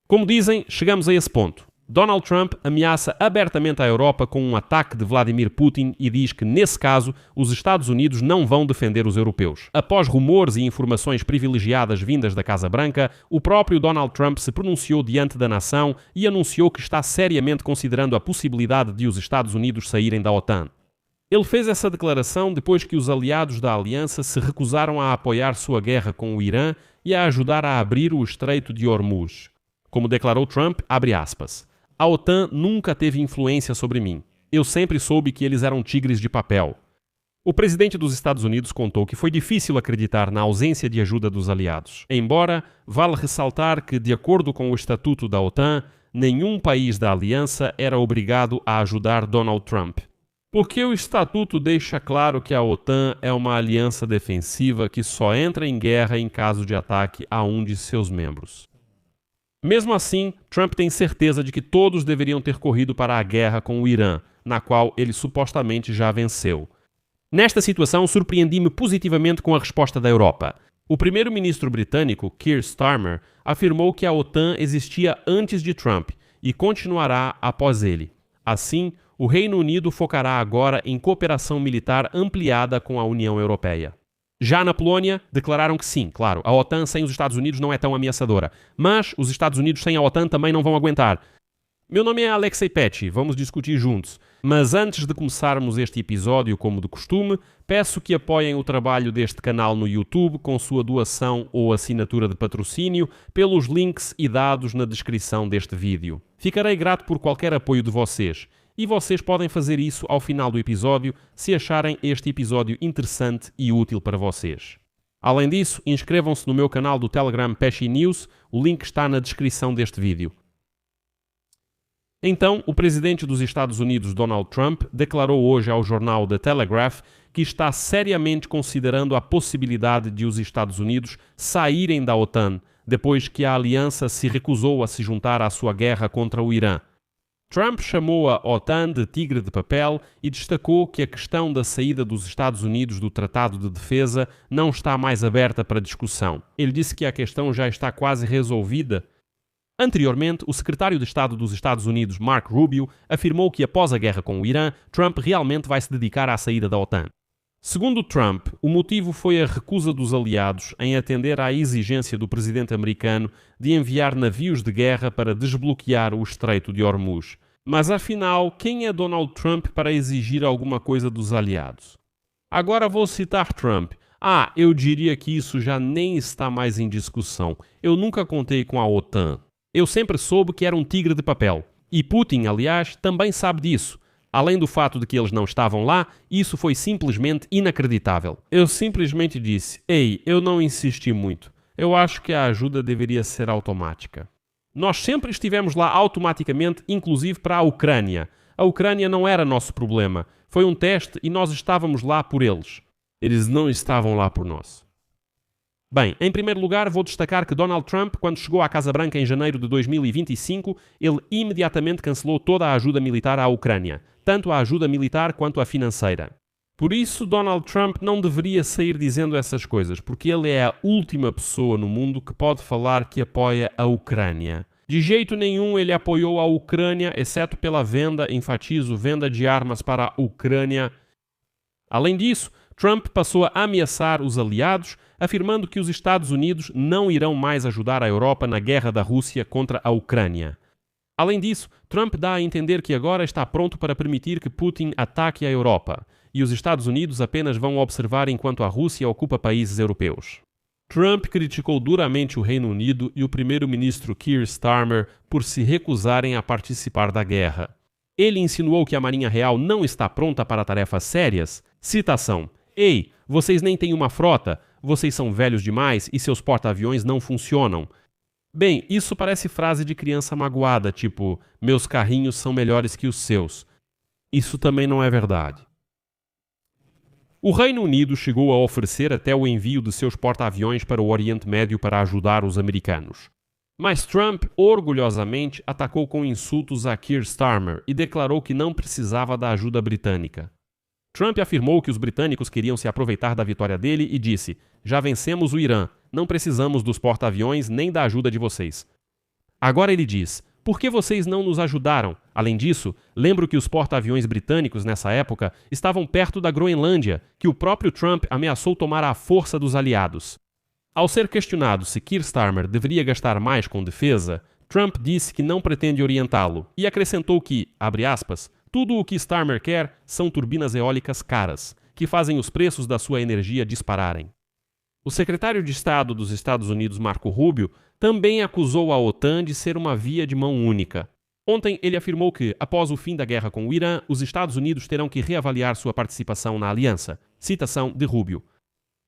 Como dizem, chegamos a esse ponto. Donald Trump ameaça abertamente a Europa com um ataque de Vladimir Putin e diz que, nesse caso, os Estados Unidos não vão defender os europeus. Após rumores e informações privilegiadas vindas da Casa Branca, o próprio Donald Trump se pronunciou diante da nação e anunciou que está seriamente considerando a possibilidade de os Estados Unidos saírem da OTAN. Ele fez essa declaração depois que os aliados da aliança se recusaram a apoiar sua guerra com o Irã e a ajudar a abrir o Estreito de Hormuz. Como declarou Trump, abre aspas, a OTAN nunca teve influência sobre mim. Eu sempre soube que eles eram tigres de papel. O presidente dos Estados Unidos contou que foi difícil acreditar na ausência de ajuda dos aliados. Embora, vale ressaltar que, de acordo com o Estatuto da OTAN, nenhum país da aliança era obrigado a ajudar Donald Trump. Porque o Estatuto deixa claro que a OTAN é uma aliança defensiva que só entra em guerra em caso de ataque a um de seus membros. Mesmo assim, Trump tem certeza de que todos deveriam ter corrido para a guerra com o Irã, na qual ele supostamente já venceu. Nesta situação, surpreendi-me positivamente com a resposta da Europa. O primeiro-ministro britânico, Keir Starmer, afirmou que a OTAN existia antes de Trump e continuará após ele. Assim, o Reino Unido focará agora em cooperação militar ampliada com a União Europeia. Já na Polônia, declararam que sim, claro, a OTAN sem os Estados Unidos não é tão ameaçadora, mas os Estados Unidos sem a OTAN também não vão aguentar. Meu nome é Alexei Petty, vamos discutir juntos. Mas antes de começarmos este episódio como de costume, peço que apoiem o trabalho deste canal no YouTube com sua doação ou assinatura de patrocínio pelos links e dados na descrição deste vídeo. Ficarei grato por qualquer apoio de vocês. E vocês podem fazer isso ao final do episódio se acharem este episódio interessante e útil para vocês. Além disso, inscrevam-se no meu canal do Telegram Pesci News, o link está na descrição deste vídeo. Então, o presidente dos Estados Unidos, Donald Trump, declarou hoje ao jornal The Telegraph que está seriamente considerando a possibilidade de os Estados Unidos saírem da OTAN, depois que a aliança se recusou a se juntar à sua guerra contra o Irã. Trump chamou a OTAN de tigre de papel e destacou que a questão da saída dos Estados Unidos do Tratado de Defesa não está mais aberta para discussão. Ele disse que a questão já está quase resolvida. Anteriormente, o secretário de Estado dos Estados Unidos, Marco Rubio, afirmou que após a guerra com o Irã, Trump realmente vai se dedicar à saída da OTAN. Segundo Trump, o motivo foi a recusa dos aliados em atender à exigência do presidente americano de enviar navios de guerra para desbloquear o Estreito de Hormuz. Mas afinal, quem é Donald Trump para exigir alguma coisa dos aliados? Agora vou citar Trump. Eu diria que isso já nem está mais em discussão. Eu nunca contei com a OTAN. Eu sempre soube que era um tigre de papel. E Putin, aliás, também sabe disso. Além do fato de que eles não estavam lá, isso foi simplesmente inacreditável. Eu simplesmente disse, eu não insisti muito. Eu acho que a ajuda deveria ser automática. Nós sempre estivemos lá automaticamente, inclusive para a Ucrânia. A Ucrânia não era nosso problema. Foi um teste e nós estávamos lá por eles. Eles não estavam lá por nós. Bem, em primeiro lugar, vou destacar que Donald Trump, quando chegou à Casa Branca em janeiro de 2025, ele imediatamente cancelou toda a ajuda militar à Ucrânia, tanto a ajuda militar quanto a financeira. Por isso, Donald Trump não deveria sair dizendo essas coisas, porque ele é a última pessoa no mundo que pode falar que apoia a Ucrânia. De jeito nenhum ele apoiou a Ucrânia, exceto pela venda, enfatizo, venda de armas para a Ucrânia. Além disso, Trump passou a ameaçar os aliados, afirmando que os Estados Unidos não irão mais ajudar a Europa na guerra da Rússia contra a Ucrânia. Além disso, Trump dá a entender que agora está pronto para permitir que Putin ataque a Europa, e os Estados Unidos apenas vão observar enquanto a Rússia ocupa países europeus. Trump criticou duramente o Reino Unido e o primeiro-ministro Keir Starmer por se recusarem a participar da guerra. Ele insinuou que a Marinha Real não está pronta para tarefas sérias. Citação: vocês nem têm uma frota, vocês são velhos demais e seus porta-aviões não funcionam. Bem, isso parece frase de criança magoada, tipo, meus carrinhos são melhores que os seus. Isso também não é verdade. O Reino Unido chegou a oferecer até o envio de seus porta-aviões para o Oriente Médio para ajudar os americanos. Mas Trump, orgulhosamente, atacou com insultos a Keir Starmer e declarou que não precisava da ajuda britânica. Trump afirmou que os britânicos queriam se aproveitar da vitória dele e disse: já vencemos o Irã, não precisamos dos porta-aviões nem da ajuda de vocês. Agora ele diz: por que vocês não nos ajudaram? Além disso, lembro que os porta-aviões britânicos nessa época estavam perto da Groenlândia, que o próprio Trump ameaçou tomar à força dos aliados. Ao ser questionado se Keir Starmer deveria gastar mais com defesa, Trump disse que não pretende orientá-lo e acrescentou que, abre aspas, tudo o que Starmer quer são turbinas eólicas caras, que fazem os preços da sua energia dispararem. O secretário de Estado dos Estados Unidos, Marco Rubio, também acusou a OTAN de ser uma via de mão única. Ontem ele afirmou que, após o fim da guerra com o Irã, os Estados Unidos terão que reavaliar sua participação na aliança. Citação de Rubio.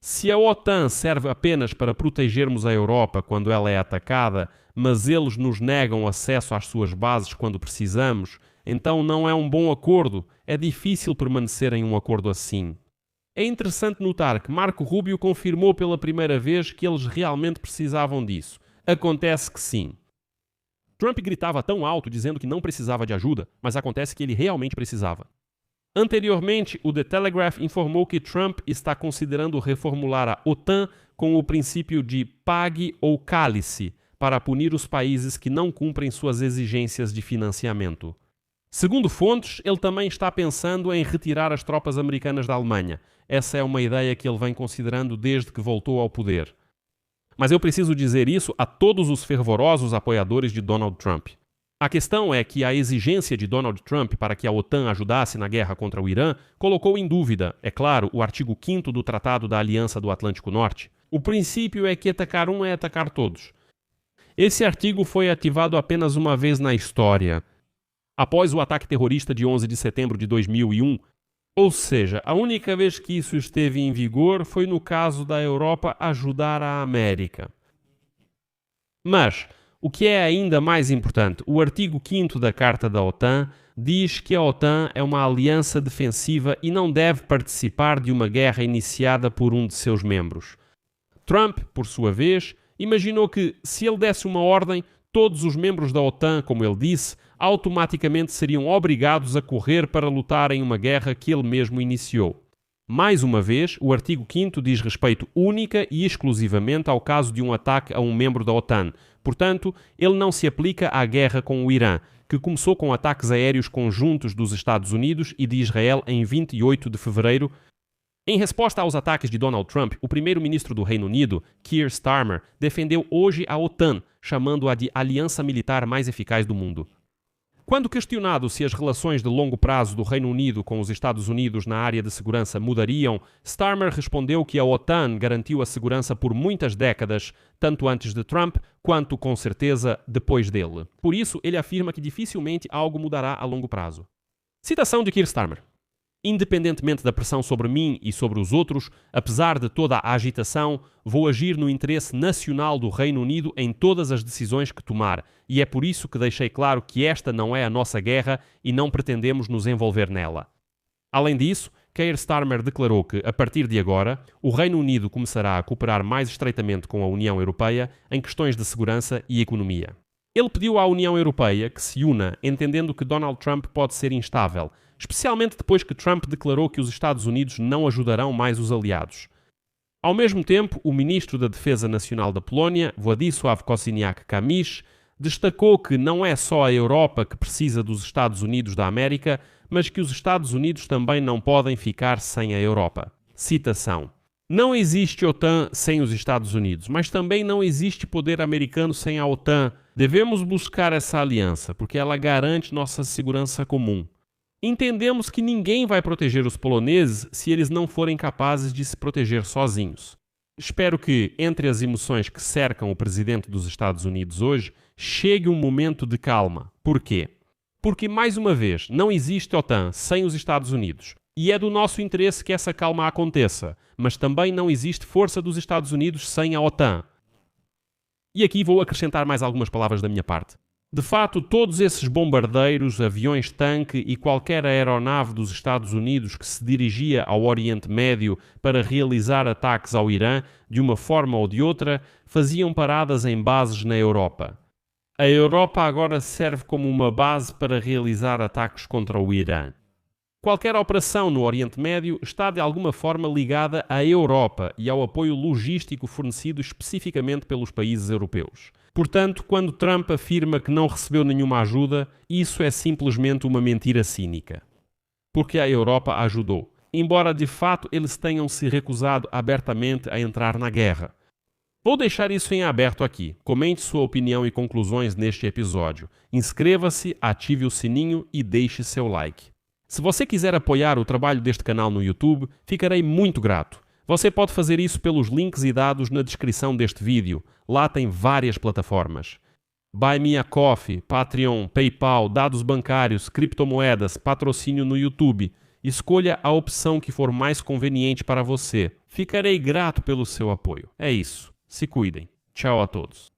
Se a OTAN serve apenas para protegermos a Europa quando ela é atacada, mas eles nos negam acesso às suas bases quando precisamos, então não é um bom acordo. É difícil permanecer em um acordo assim. É interessante notar que Marco Rubio confirmou pela primeira vez que eles realmente precisavam disso. Acontece que sim. Trump gritava tão alto dizendo que não precisava de ajuda, mas acontece que ele realmente precisava. Anteriormente, o The Telegraph informou que Trump está considerando reformular a OTAN com o princípio de pague ou cale-se para punir os países que não cumprem suas exigências de financiamento. Segundo fontes, ele também está pensando em retirar as tropas americanas da Alemanha. Essa é uma ideia que ele vem considerando desde que voltou ao poder. Mas eu preciso dizer isso a todos os fervorosos apoiadores de Donald Trump. A questão é que a exigência de Donald Trump para que a OTAN ajudasse na guerra contra o Irã colocou em dúvida, é claro, o artigo 5º do Tratado da Aliança do Atlântico Norte. O princípio é que atacar um é atacar todos. Esse artigo foi ativado apenas uma vez na história, após o ataque terrorista de 11 de setembro de 2001, ou seja, a única vez que isso esteve em vigor foi no caso da Europa ajudar a América. Mas, o que é ainda mais importante, o artigo 5º da Carta da OTAN diz que a OTAN é uma aliança defensiva e não deve participar de uma guerra iniciada por um de seus membros. Trump, por sua vez, imaginou que, se ele desse uma ordem, todos os membros da OTAN, como ele disse, automaticamente seriam obrigados a correr para lutar em uma guerra que ele mesmo iniciou. Mais uma vez, o artigo 5º diz respeito única e exclusivamente ao caso de um ataque a um membro da OTAN. Portanto, ele não se aplica à guerra com o Irã, que começou com ataques aéreos conjuntos dos Estados Unidos e de Israel em 28 de fevereiro. Em resposta aos ataques de Donald Trump, o primeiro-ministro do Reino Unido, Keir Starmer, defendeu hoje a OTAN, chamando-a de aliança militar mais eficaz do mundo. Quando questionado se as relações de longo prazo do Reino Unido com os Estados Unidos na área de segurança mudariam, Starmer respondeu que a OTAN garantiu a segurança por muitas décadas, tanto antes de Trump quanto, com certeza, depois dele. Por isso, ele afirma que dificilmente algo mudará a longo prazo. Citação de Keir Starmer. Independentemente da pressão sobre mim e sobre os outros, apesar de toda a agitação, vou agir no interesse nacional do Reino Unido em todas as decisões que tomar, e é por isso que deixei claro que esta não é a nossa guerra e não pretendemos nos envolver nela. Além disso, Keir Starmer declarou que, a partir de agora, o Reino Unido começará a cooperar mais estreitamente com a União Europeia em questões de segurança e economia. Ele pediu à União Europeia que se una, entendendo que Donald Trump pode ser instável, especialmente depois que Trump declarou que os Estados Unidos não ajudarão mais os aliados. Ao mesmo tempo, o ministro da Defesa Nacional da Polónia, Władysław Kosiniak-Kamysz, destacou que não é só a Europa que precisa dos Estados Unidos da América, mas que os Estados Unidos também não podem ficar sem a Europa. Citação. Não existe OTAN sem os Estados Unidos, mas também não existe poder americano sem a OTAN. Devemos buscar essa aliança, porque ela garante nossa segurança comum. Entendemos que ninguém vai proteger os poloneses se eles não forem capazes de se proteger sozinhos. Espero que, entre as emoções que cercam o presidente dos Estados Unidos hoje, chegue um momento de calma. Por quê? Porque, mais uma vez, não existe OTAN sem os Estados Unidos. E é do nosso interesse que essa calma aconteça, mas também não existe força dos Estados Unidos sem a OTAN. E aqui vou acrescentar mais algumas palavras da minha parte. De fato, todos esses bombardeiros, aviões-tanque e qualquer aeronave dos Estados Unidos que se dirigia ao Oriente Médio para realizar ataques ao Irã, de uma forma ou de outra, faziam paradas em bases na Europa. A Europa agora serve como uma base para realizar ataques contra o Irã. Qualquer operação no Oriente Médio está de alguma forma ligada à Europa e ao apoio logístico fornecido especificamente pelos países europeus. Portanto, quando Trump afirma que não recebeu nenhuma ajuda, isso é simplesmente uma mentira cínica. Porque a Europa ajudou, embora de fato eles tenham se recusado abertamente a entrar na guerra. Vou deixar isso em aberto aqui. Comente sua opinião e conclusões neste episódio. Inscreva-se, ative o sininho e deixe seu like. Se você quiser apoiar o trabalho deste canal no YouTube, ficarei muito grato. Você pode fazer isso pelos links e dados na descrição deste vídeo. Lá tem várias plataformas. Buy Me a Coffee, Patreon, PayPal, dados bancários, criptomoedas, patrocínio no YouTube. Escolha a opção que for mais conveniente para você. Ficarei grato pelo seu apoio. É isso. Se cuidem. Tchau a todos.